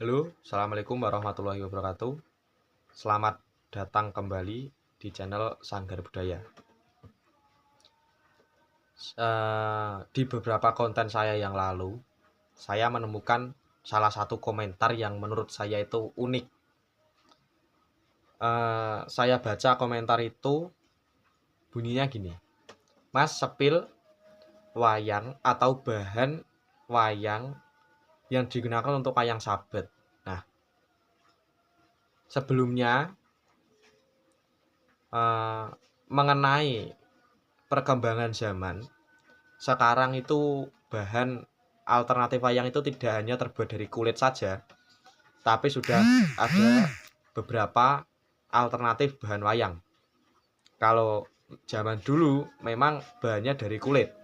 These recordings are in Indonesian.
Halo, Assalamualaikum warahmatullahi wabarakatuh. Selamat datang kembali di channel Sanggar Budaya. Di beberapa konten saya yang lalu, saya menemukan salah satu komentar yang menurut saya itu unik. Saya baca komentar itu bunyinya gini, Mas sepil wayang atau bahan wayang yang digunakan untuk wayang sabet. Nah, sebelumnya mengenai perkembangan zaman, sekarang itu bahan alternatif wayang itu tidak hanya terbuat dari kulit saja, tapi sudah ada beberapa alternatif bahan wayang. Kalau zaman dulu memang bahannya dari kulit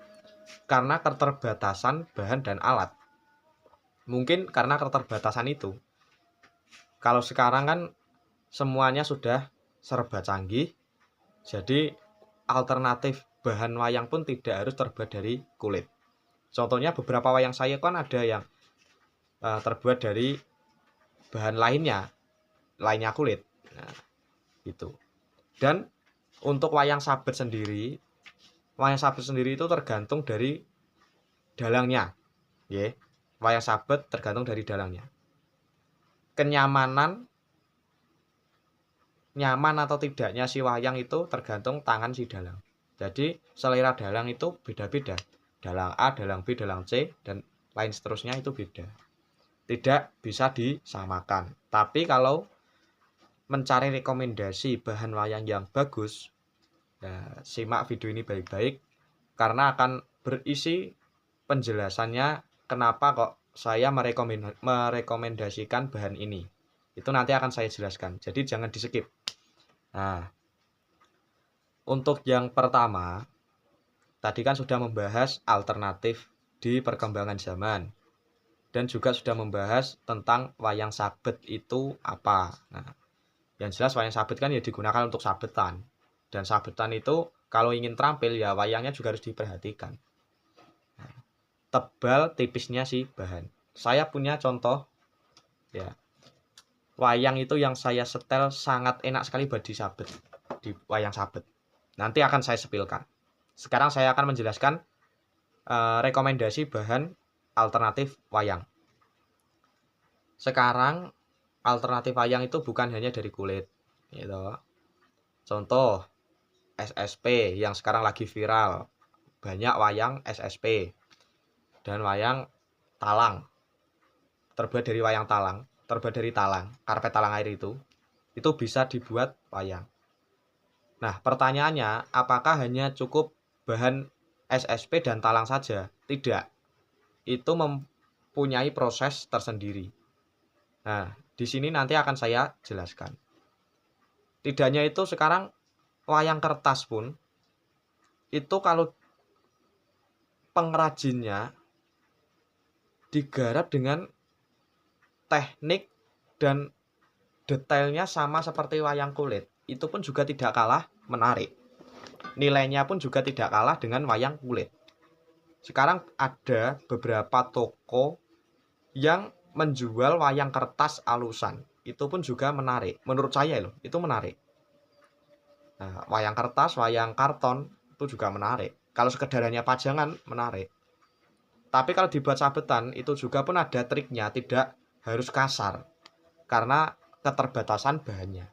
karena keterbatasan bahan dan alat. Mungkin karena keterbatasan itu, kalau sekarang kan semuanya sudah serba canggih, jadi alternatif bahan wayang pun tidak harus terbuat dari kulit. Contohnya beberapa wayang saya kan ada yang terbuat dari bahan lainnya kulit. Nah, itu. Dan untuk wayang sabet sendiri itu tergantung dari dalangnya. Ya. Wayang sabet tergantung dari dalangnya. Nyaman atau tidaknya si wayang itu tergantung tangan si dalang. Jadi selera dalang itu beda-beda. Dalang A, dalang B, dalang C, dan lain seterusnya itu beda. Tidak bisa disamakan. Tapi kalau mencari rekomendasi bahan wayang yang bagus, ya, simak video ini baik-baik karena akan berisi penjelasannya kenapa kok saya merekomendasikan bahan ini. Itu nanti akan saya jelaskan. Jadi jangan di-skip. Nah, untuk yang pertama, tadi kan sudah membahas alternatif di perkembangan zaman. Dan juga sudah membahas tentang wayang sabet itu apa. Nah, yang jelas wayang sabet kan ya digunakan untuk sabetan. Dan sabetan itu kalau ingin terampil ya wayangnya juga harus diperhatikan. Nah, tebal tipisnya si bahan. Saya punya contoh ya. Wayang itu yang saya setel sangat enak sekali buat disabet. Di wayang sabet. Nanti akan saya sepilkan. Sekarang saya akan menjelaskan rekomendasi bahan alternatif wayang. Sekarang alternatif wayang itu bukan hanya dari kulit, gitu. Contoh SSP yang sekarang lagi viral, banyak wayang SSP dan wayang talang, terbuat dari talang, karpet talang air itu bisa dibuat wayang. Nah, pertanyaannya, apakah hanya cukup bahan SSP dan talang saja? Tidak. Itu mempunyai proses tersendiri. Nah, di sini nanti akan saya jelaskan. Tidaknya itu sekarang wayang kertas pun, itu kalau pengrajinnya digarap dengan teknik dan detailnya sama seperti wayang kulit, itu pun juga tidak kalah menarik. Nilainya pun juga tidak kalah dengan wayang kulit. Sekarang ada beberapa toko yang menjual wayang kertas alusan. Itu pun juga menarik. Menurut saya loh, itu menarik. Nah, wayang kertas, wayang karton itu juga menarik. Kalau sekedar hanya pajangan, menarik. Tapi kalau dibuat sabetan, itu juga pun ada triknya, tidak harus kasar. Karena keterbatasan bahannya.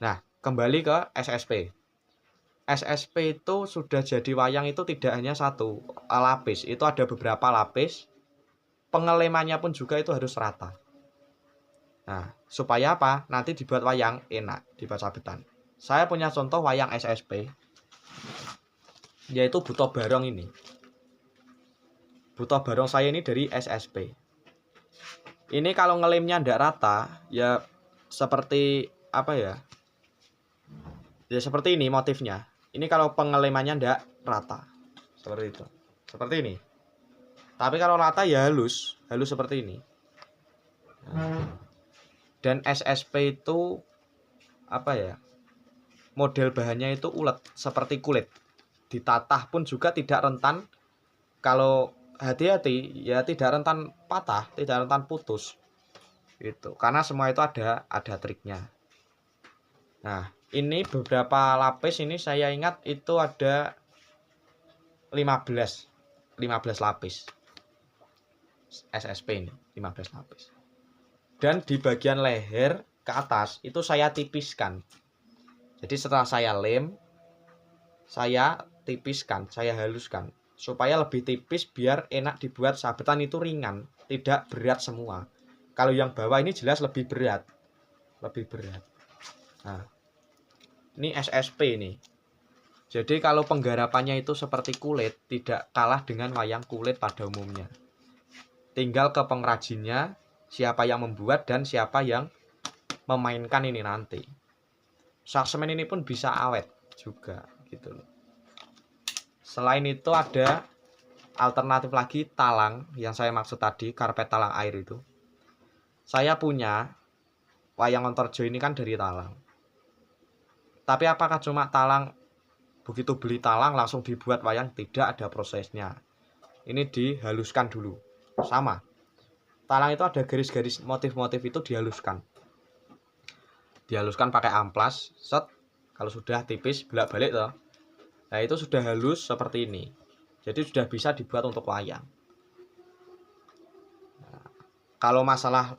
Nah, kembali ke SSP. SSP itu sudah jadi wayang itu tidak hanya satu lapis, itu ada beberapa lapis. Pengelemannya pun juga itu harus rata. Nah, supaya apa? Nanti dibuat wayang enak, dibuat sabetan. Saya punya contoh wayang SSP, yaitu Buto Barong ini. Buto Barong saya ini dari SSP. Ini kalau ngelemnya ndak rata, ya seperti apa ya? Ya seperti ini motifnya. Ini kalau pengelemannya ndak rata, seperti itu. Seperti ini. Tapi kalau rata ya halus seperti ini. Dan SSP itu apa ya? Model bahannya itu ulet seperti kulit. Ditatah pun juga tidak rentan. Kalau hati-hati ya tidak rentan patah, tidak rentan putus. Itu karena semua itu ada triknya. Nah, ini beberapa lapis ini saya ingat itu ada 15 lapis. SSP ini 15 lapis. Dan di bagian leher ke atas itu saya tipiskan. Jadi setelah saya lem, saya tipiskan, saya haluskan supaya lebih tipis biar enak dibuat. Sabetan itu ringan, tidak berat semua. Kalau yang bawah ini jelas lebih berat. Nah, ini SSP ini. Jadi kalau penggarapannya itu seperti kulit, tidak kalah dengan wayang kulit pada umumnya. Tinggal ke pengrajinnya, siapa yang membuat dan siapa yang memainkan ini nanti. Sarsemen ini pun bisa awet juga gitu loh. Selain itu ada alternatif lagi talang yang saya maksud tadi, karpet talang air itu. Saya punya wayang Ontorjo ini kan dari talang. Tapi apakah cuma talang, begitu beli talang langsung dibuat wayang? Tidak, ada prosesnya. Ini dihaluskan dulu. Sama. Talang itu ada garis-garis motif-motif itu dihaluskan. Dihaluskan pakai amplas, set. Kalau sudah tipis, bolak-balik toh. Nah, itu sudah halus seperti ini. Jadi sudah bisa dibuat untuk wayang. Nah, kalau masalah